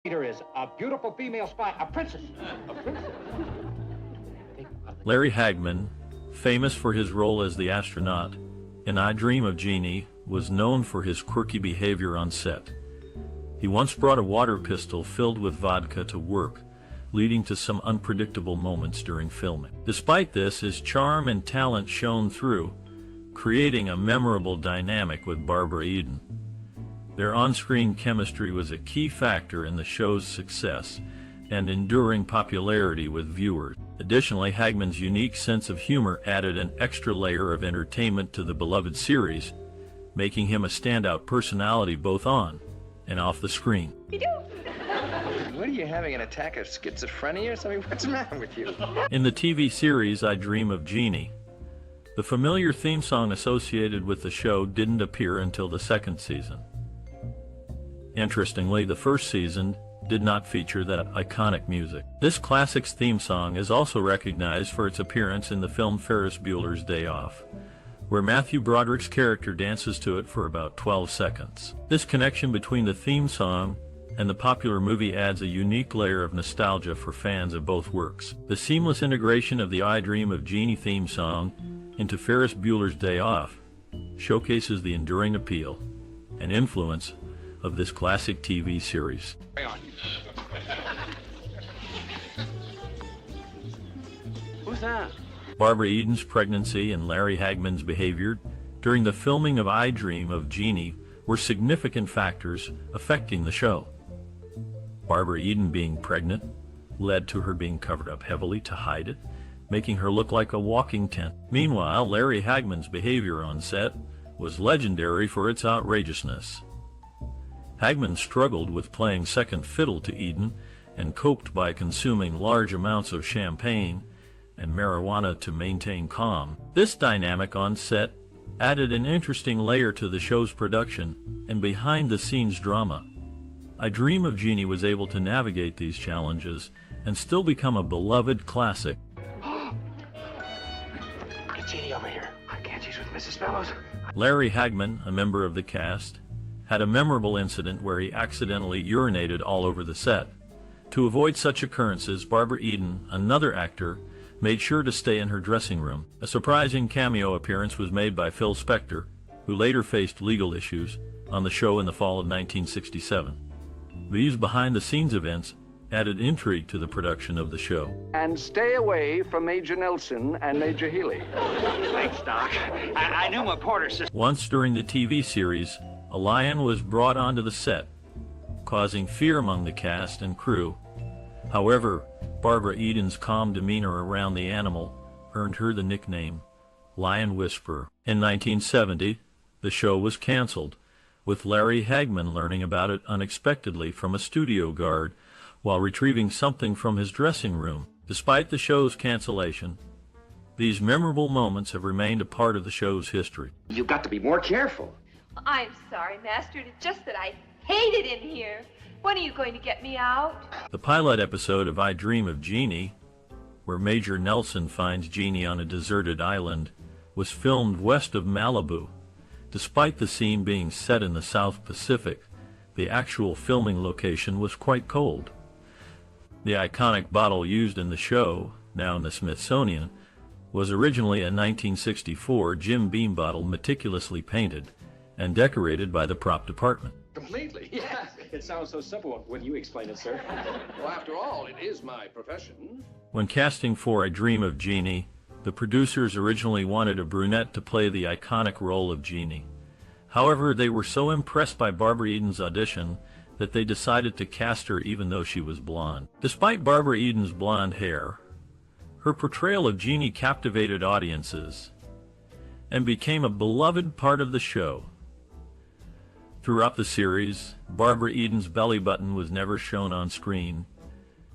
Leader is a beautiful female spy, a princess. A princess. Larry Hagman, famous for his role as the astronaut in I Dream of Jeannie, was known for his quirky behavior on set. He once brought a water pistol filled with vodka to work, leading to some unpredictable moments during filming. Despite this, his charm and talent shone through, creating a memorable dynamic with Barbara Eden. Their on-screen chemistry was a key factor in the show's success and enduring popularity with viewers. Additionally, Hagman's unique sense of humor added an extra layer of entertainment to the beloved series, making him a standout personality both on and off the screen. What are you having, an attack of schizophrenia or something? What's the matter with you? In the TV series I Dream of Jeannie, the familiar theme song associated with the show didn't appear until the second season. Interestingly, the first season did not feature that iconic music. This classic's theme song is also recognized for its appearance in the film Ferris Bueller's Day Off, where Matthew Broderick's character dances to it for about 12 seconds. This connection between the theme song and the popular movie adds a unique layer of nostalgia for fans of both works. The seamless integration of the I Dream of Jeannie theme song into Ferris Bueller's Day Off showcases the enduring appeal and influence of this classic TV series. Who's that? Barbara Eden's pregnancy and Larry Hagman's behavior during the filming of I Dream of Jeannie were significant factors affecting the show. Barbara Eden being pregnant led to her being covered up heavily to hide it, making her look like a walking tent. Meanwhile, Larry Hagman's behavior on set was legendary for its outrageousness. Hagman struggled with playing second fiddle to Eden and coped by consuming large amounts of champagne and marijuana to maintain calm. This dynamic on set added an interesting layer to the show's production and behind-the-scenes drama. I Dream of Jeannie was able to navigate these challenges and still become a beloved classic. Get Jeannie over here. I can't. She's with Mrs. Fellows. Larry Hagman, a member of the cast, had a memorable incident where he accidentally urinated all over the set. To avoid such occurrences, Barbara Eden, another actor, made sure to stay in her dressing room. A surprising cameo appearance was made by Phil Spector, who later faced legal issues on the show in the fall of 1967. These behind-the-scenes events added intrigue to the production of the show. And stay away from Major Nelson and Major Healy. Thanks, Doc. I knew my Porter sister. Once during the TV series, a lion was brought onto the set, causing fear among the cast and crew. However, Barbara Eden's calm demeanor around the animal earned her the nickname Lion Whisperer. In 1970, the show was canceled, with Larry Hagman learning about it unexpectedly from a studio guard while retrieving something from his dressing room. Despite the show's cancellation, these memorable moments have remained a part of the show's history. You've got to be more careful. I'm sorry, Master. It's just that I hate it in here. When are you going to get me out? The pilot episode of I Dream of Jeannie, where Major Nelson finds Jeannie on a deserted island, was filmed west of Malibu. Despite the scene being set in the South Pacific, the actual filming location was quite cold. The iconic bottle used in the show, now in the Smithsonian, was originally a 1964 Jim Beam bottle meticulously painted and decorated by the prop department. Completely, yes. It sounds so simple when you explain it, sir. Well, after all, it is my profession. When casting for I Dream of Jeannie, the producers originally wanted a brunette to play the iconic role of Jeannie. However, they were so impressed by Barbara Eden's audition that they decided to cast her even though she was blonde. Despite Barbara Eden's blonde hair, her portrayal of Jeannie captivated audiences and became a beloved part of the show. Throughout the series, Barbara Eden's belly button was never shown on screen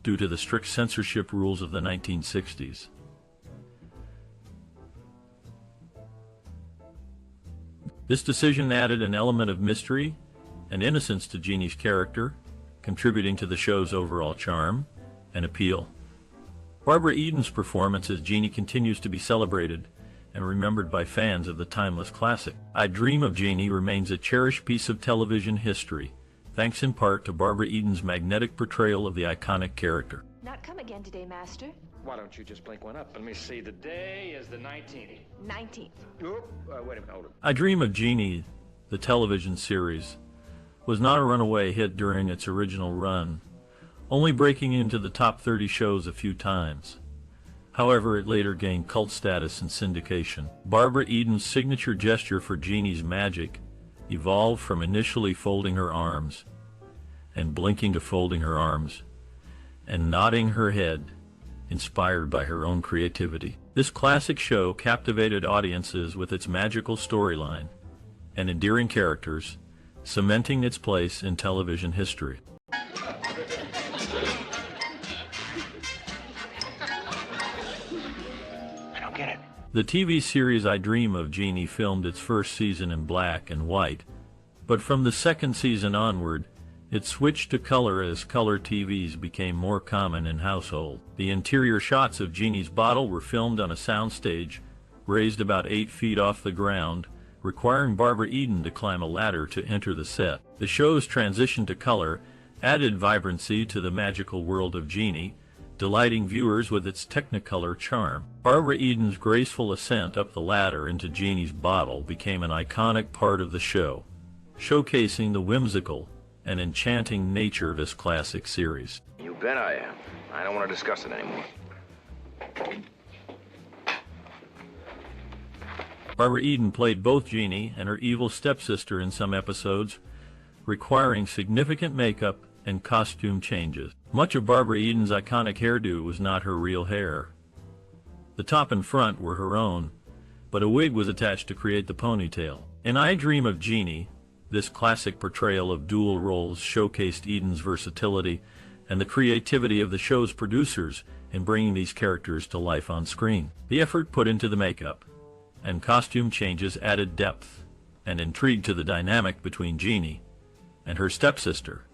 due to the strict censorship rules of the 1960s. This decision added an element of mystery and innocence to Jeannie's character, contributing to the show's overall charm and appeal. Barbara Eden's performance as Jeannie continues to be celebrated and remembered by fans of the timeless classic. I Dream of Jeannie remains a cherished piece of television history, thanks in part to Barbara Eden's magnetic portrayal of the iconic character. Not come again today, Master. Why don't you just blink one up? Let me see. The day is the 19th. 19th. Oop, wait a minute, hold it. I Dream of Jeannie, the television series, was not a runaway hit during its original run, only breaking into the top 30 shows a few times. However, it later gained cult status and syndication. Barbara Eden's signature gesture for Jeannie's magic evolved from initially folding her arms, and blinking to folding her arms, and nodding her head, inspired by her own creativity. This classic show captivated audiences with its magical storyline and endearing characters, cementing its place in television history. I don't get it. The TV series I Dream of Jeannie filmed its first season in black and white, but from the second season onward, it switched to color as color TVs became more common in households. The interior shots of Jeannie's bottle were filmed on a soundstage raised about 8 feet off the ground, requiring Barbara Eden to climb a ladder to enter the set. The show's transition to color added vibrancy to the magical world of Jeannie, delighting viewers with its technicolor charm. Barbara Eden's graceful ascent up the ladder into Jeannie's bottle became an iconic part of the show, showcasing the whimsical and enchanting nature of this classic series. You bet I am. I don't want to discuss it anymore. Barbara Eden played both Jeannie and her evil stepsister in some episodes, requiring significant makeup and costume changes. Much of Barbara Eden's iconic hairdo was not her real hair. The top and front were her own, but a wig was attached to create the ponytail. In I Dream of Jeannie, this classic portrayal of dual roles showcased Eden's versatility and the creativity of the show's producers in bringing these characters to life on screen. The effort put into the makeup and costume changes added depth and intrigue to the dynamic between Jeannie and her stepsister,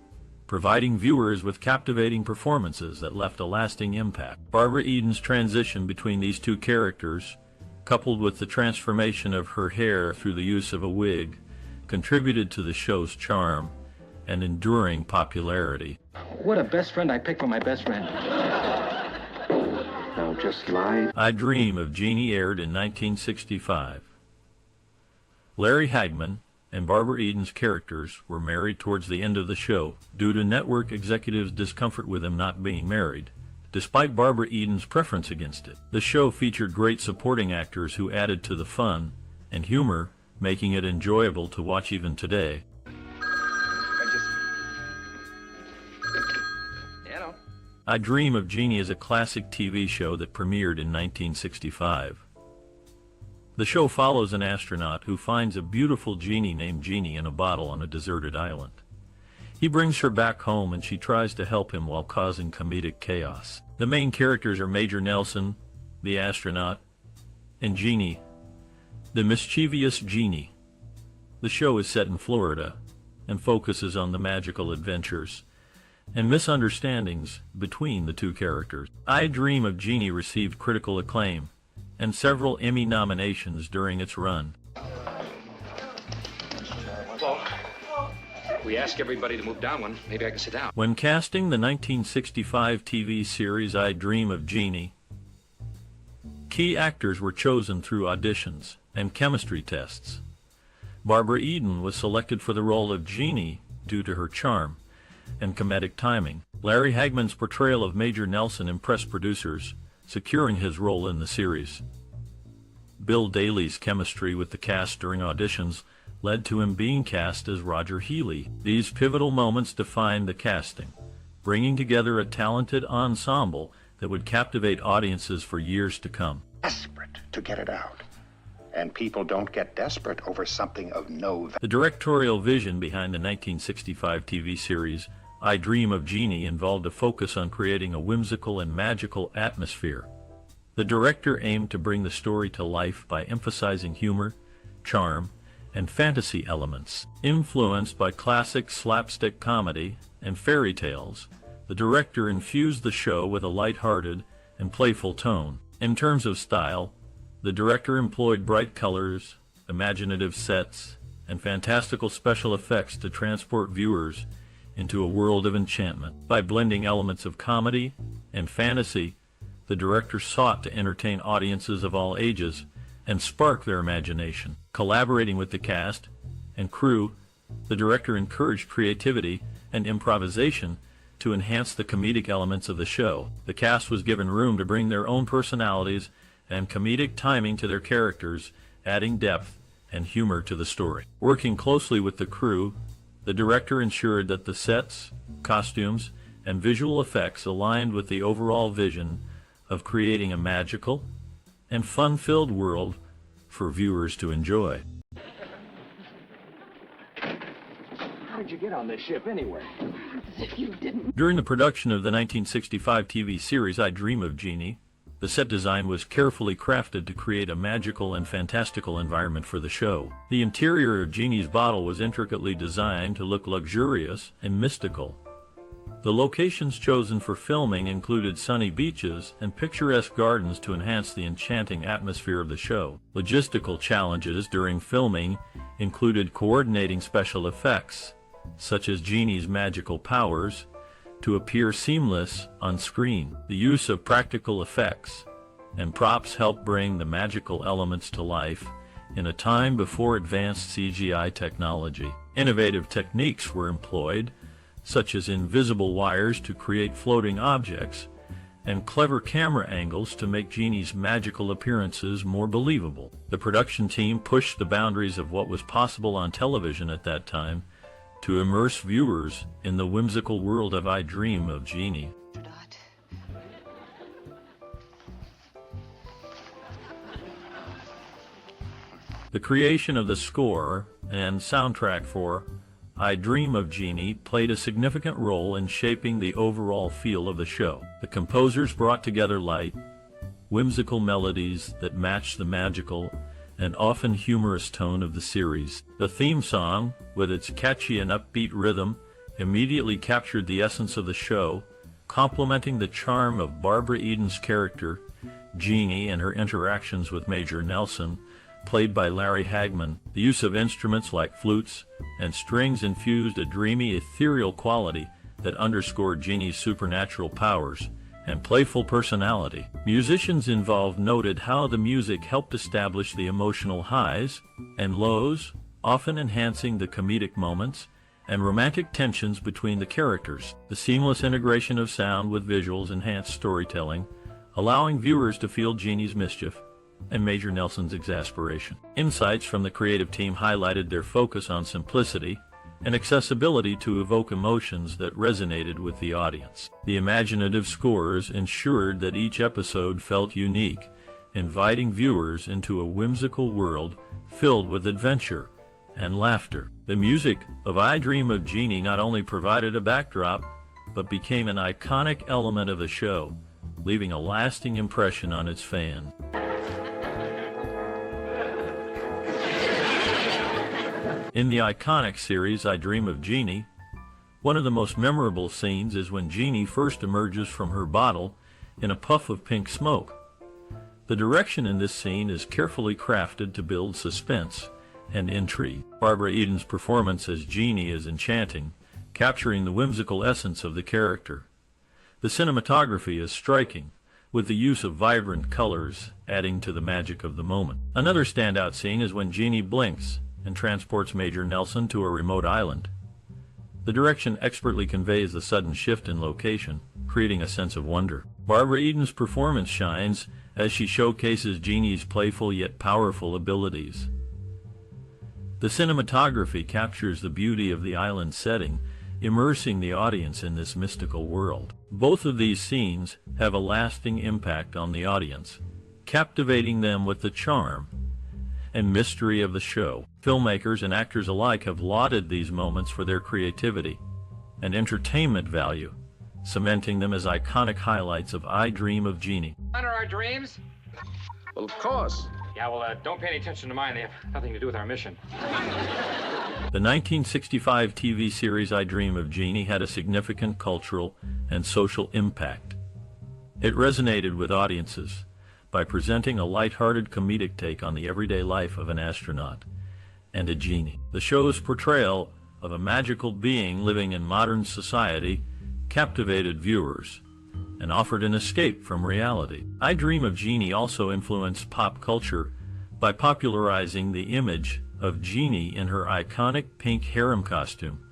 providing viewers with captivating performances that left a lasting impact. Barbara Eden's transition between these two characters, coupled with the transformation of her hair through the use of a wig, contributed to the show's charm and enduring popularity. What a best friend I picked for my best friend. Now just lie. I Dream of Jeannie aired in 1965. Larry Hagman and Barbara Eden's characters were married towards the end of the show due to network executives' discomfort with them not being married, despite Barbara Eden's preference against it. The show featured great supporting actors who added to the fun and humor, making it enjoyable to watch even today. I Dream of Jeannie is a classic TV show that premiered in 1965. The show follows an astronaut who finds a beautiful genie named Jeannie in a bottle on a deserted island. He brings her back home and she tries to help him while causing comedic chaos. The main characters are Major Nelson, the astronaut, and Jeannie, the mischievous Jeannie. The show is set in Florida and focuses on the magical adventures and misunderstandings between the two characters. I Dream of Jeannie received critical acclaim and several Emmy nominations during its run. Well, we ask everybody to move down one. Maybe I can sit down. When casting the 1965 TV series I Dream of Jeannie, key actors were chosen through auditions and chemistry tests. Barbara Eden was selected for the role of Jeannie due to her charm and comedic timing. Larry Hagman's portrayal of Major Nelson impressed producers, securing his role in the series. Bill Daly's chemistry with the cast during auditions led to him being cast as Roger Healy. These pivotal moments defined the casting, bringing together a talented ensemble that would captivate audiences for years to come. Desperate to get it out. And people don't get desperate over something of no value. The directorial vision behind the 1965 TV series I Dream of Jeannie involved a focus on creating a whimsical and magical atmosphere. The director aimed to bring the story to life by emphasizing humor, charm, and fantasy elements. Influenced by classic slapstick comedy and fairy tales, the director infused the show with a light-hearted and playful tone. In terms of style, the director employed bright colors, imaginative sets, and fantastical special effects to transport viewers into a world of enchantment. By blending elements of comedy and fantasy, the director sought to entertain audiences of all ages and spark their imagination. Collaborating with the cast and crew, the director encouraged creativity and improvisation to enhance the comedic elements of the show. The cast was given room to bring their own personalities and comedic timing to their characters, adding depth and humor to the story. Working closely with the crew, the director ensured that the sets, costumes, and visual effects aligned with the overall vision of creating a magical and fun-filled world for viewers to enjoy. How did you get on this ship anyway? As if you didn't. During the production of the 1965 TV series I Dream of Jeannie, the set design was carefully crafted to create a magical and fantastical environment for the show. The interior of Jeannie's bottle was intricately designed to look luxurious and mystical. The locations chosen for filming included sunny beaches and picturesque gardens to enhance the enchanting atmosphere of the show. Logistical challenges during filming included coordinating special effects, such as Jeannie's magical powers, to appear seamless on screen. The use of practical effects and props helped bring the magical elements to life in a time before advanced CGI technology. Innovative techniques were employed, such as invisible wires to create floating objects, and clever camera angles to make Jeannie's magical appearances more believable. The production team pushed the boundaries of what was possible on television at that time to immerse viewers in the whimsical world of I Dream of Jeannie. The creation of the score and soundtrack for I Dream of Jeannie played a significant role in shaping the overall feel of the show. The composers brought together light, whimsical melodies that matched the magical and often humorous tone of the series. The theme song, with its catchy and upbeat rhythm, immediately captured the essence of the show, complementing the charm of Barbara Eden's character, Jeannie, and her interactions with Major Nelson, played by Larry Hagman. The use of instruments like flutes and strings infused a dreamy, ethereal quality that underscored Jeannie's supernatural powers and playful personality. Musicians involved noted how the music helped establish the emotional highs and lows, often enhancing the comedic moments and romantic tensions between the characters. The seamless integration of sound with visuals enhanced storytelling, allowing viewers to feel Jeannie's mischief and Major Nelson's exasperation. Insights from the creative team highlighted their focus on simplicity and accessibility to evoke emotions that resonated with the audience. The imaginative scores ensured that each episode felt unique, inviting viewers into a whimsical world filled with adventure and laughter. The music of I Dream of Jeannie not only provided a backdrop, but became an iconic element of the show, leaving a lasting impression on its fans. In the iconic series I Dream of Jeannie, one of the most memorable scenes is when Jeannie first emerges from her bottle in a puff of pink smoke. The direction in this scene is carefully crafted to build suspense and intrigue. Barbara Eden's performance as Jeannie is enchanting, capturing the whimsical essence of the character. The cinematography is striking, with the use of vibrant colors adding to the magic of the moment. Another standout scene is when Jeannie blinks and transports Major Nelson to a remote island. The direction expertly conveys the sudden shift in location, creating a sense of wonder. Barbara Eden's performance shines as she showcases Jeannie's playful yet powerful abilities. The cinematography captures the beauty of the island setting, immersing the audience in this mystical world. Both of these scenes have a lasting impact on the audience, captivating them with the charm and mystery of the show. Filmmakers and actors alike have lauded these moments for their creativity and entertainment value, cementing them as iconic highlights of I Dream of Jeannie. Honor our dreams? Well, of course. Yeah, well, don't pay any attention to mine. They have nothing to do with our mission. The 1965 TV series I Dream of Jeannie had a significant cultural and social impact. It resonated with audiences by presenting a lighthearted comedic take on the everyday life of an astronaut and a genie. The show's portrayal of a magical being living in modern society captivated viewers and offered an escape from reality. I Dream of Jeannie also influenced pop culture by popularizing the image of Jeannie in her iconic pink harem costume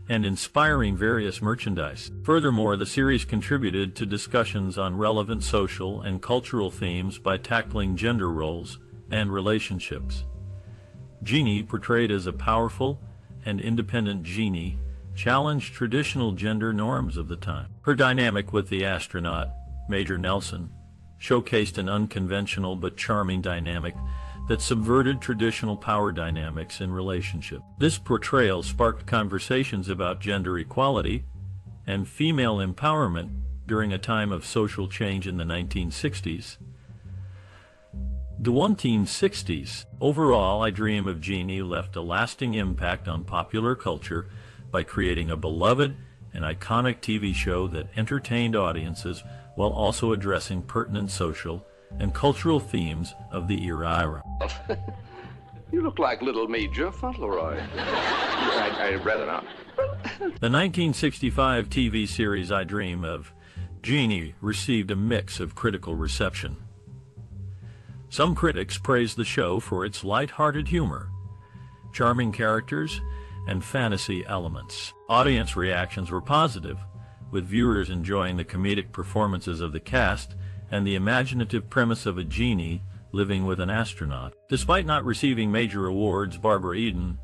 and inspiring various merchandise. Furthermore, the series contributed to discussions on relevant social and cultural themes by tackling gender roles and relationships. Jeannie, portrayed as a powerful and independent genie, challenged traditional gender norms of the time. Her dynamic with the astronaut, Major Nelson, showcased an unconventional but charming dynamic that subverted traditional power dynamics in relationships. This portrayal sparked conversations about gender equality and female empowerment during a time of social change in the 1960s. The 1960s. Overall, I Dream of Jeannie left a lasting impact on popular culture by creating a beloved and iconic TV show that entertained audiences while also addressing pertinent social and cultural themes of the era. You look like little Major Fauntleroy. I'd rather not. The 1965 TV series I Dream of Jeannie received a mix of critical reception. Some critics praised the show for its light-hearted humor, charming characters, and fantasy elements. Audience reactions were positive, with viewers enjoying the comedic performances of the cast and the imaginative premise of a genie living with an astronaut. Despite not receiving major awards, Barbara Eden,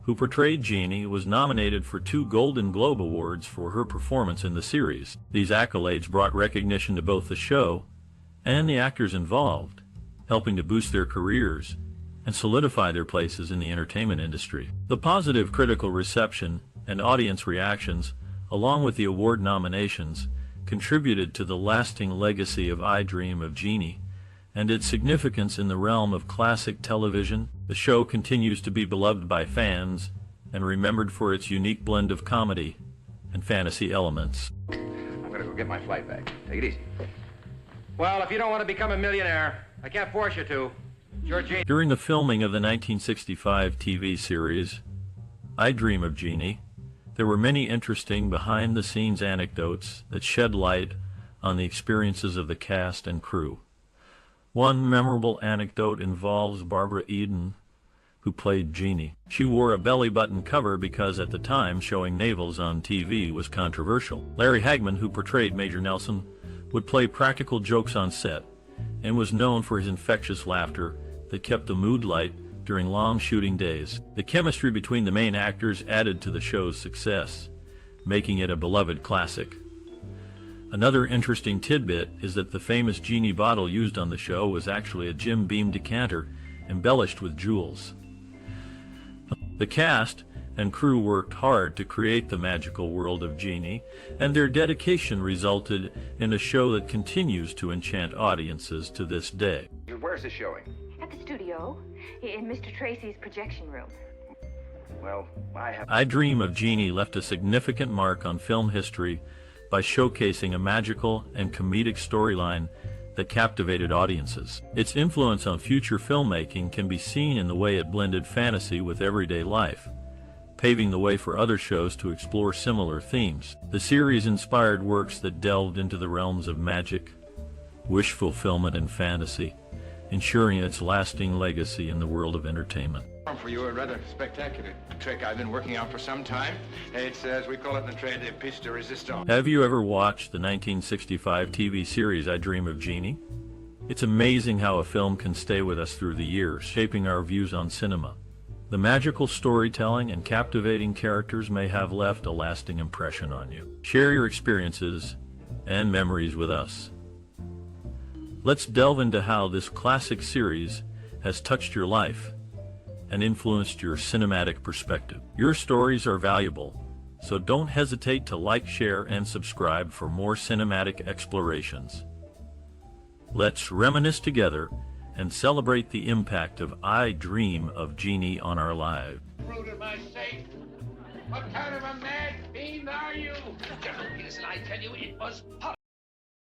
who portrayed Jeannie, was nominated for 2 Golden Globe Awards for her performance in the series. These accolades brought recognition to both the show and the actors involved, helping to boost their careers and solidify their places in the entertainment industry. The positive critical reception and audience reactions, along with the award nominations, contributed to the lasting legacy of I Dream of Jeannie and its significance in the realm of classic television. The show continues to be beloved by fans and remembered for its unique blend of comedy and fantasy elements. I'm gonna go get my flight bag. Take it easy. Well, if you don't want to become a millionaire, I can't force you to. Sure, Jeannie. During the filming of the 1965 TV series I Dream of Jeannie, there were many interesting behind-the-scenes anecdotes that shed light on the experiences of the cast and crew. One memorable anecdote involves Barbara Eden, who played Jeannie. She wore a belly-button cover because at the time showing navels on TV was controversial. Larry Hagman, who portrayed Major Nelson, would play practical jokes on set and was known for his infectious laughter that kept the mood light during long shooting days. The chemistry between the main actors added to the show's success, making it a beloved classic. Another interesting tidbit is that the famous Jeannie bottle used on the show was actually a Jim Beam decanter embellished with jewels. The cast and crew worked hard to create the magical world of Jeannie, and their dedication resulted in a show that continues to enchant audiences to this day. Where's this showing? At the studio, in Mr. Tracy's projection room. Well, I Dream of Jeannie left a significant mark on film history by showcasing a magical and comedic storyline that captivated audiences. Its influence on future filmmaking can be seen in the way it blended fantasy with everyday life, paving the way for other shows to explore similar themes. The series inspired works that delved into the realms of magic, wish fulfillment, and fantasy, ensuring its lasting legacy in the world of entertainment. For you, a rather spectacular trick I've been working on for some time. It's, as we call it in the trade, a piece de resistance. Have you ever watched the 1965 TV series I Dream of Jeannie? It's amazing how a film can stay with us through the years, shaping our views on cinema. The magical storytelling and captivating characters may have left a lasting impression on you. Share your experiences and memories with us. Let's delve into how this classic series has touched your life and influenced your cinematic perspective. Your stories are valuable, so don't hesitate to like, share, and subscribe for more cinematic explorations. Let's reminisce together and celebrate the impact of I Dream of Jeannie on our lives. Fruit in my safe. What kind of a mad fiend are you? Gentlemen, Peterson, I tell you, it was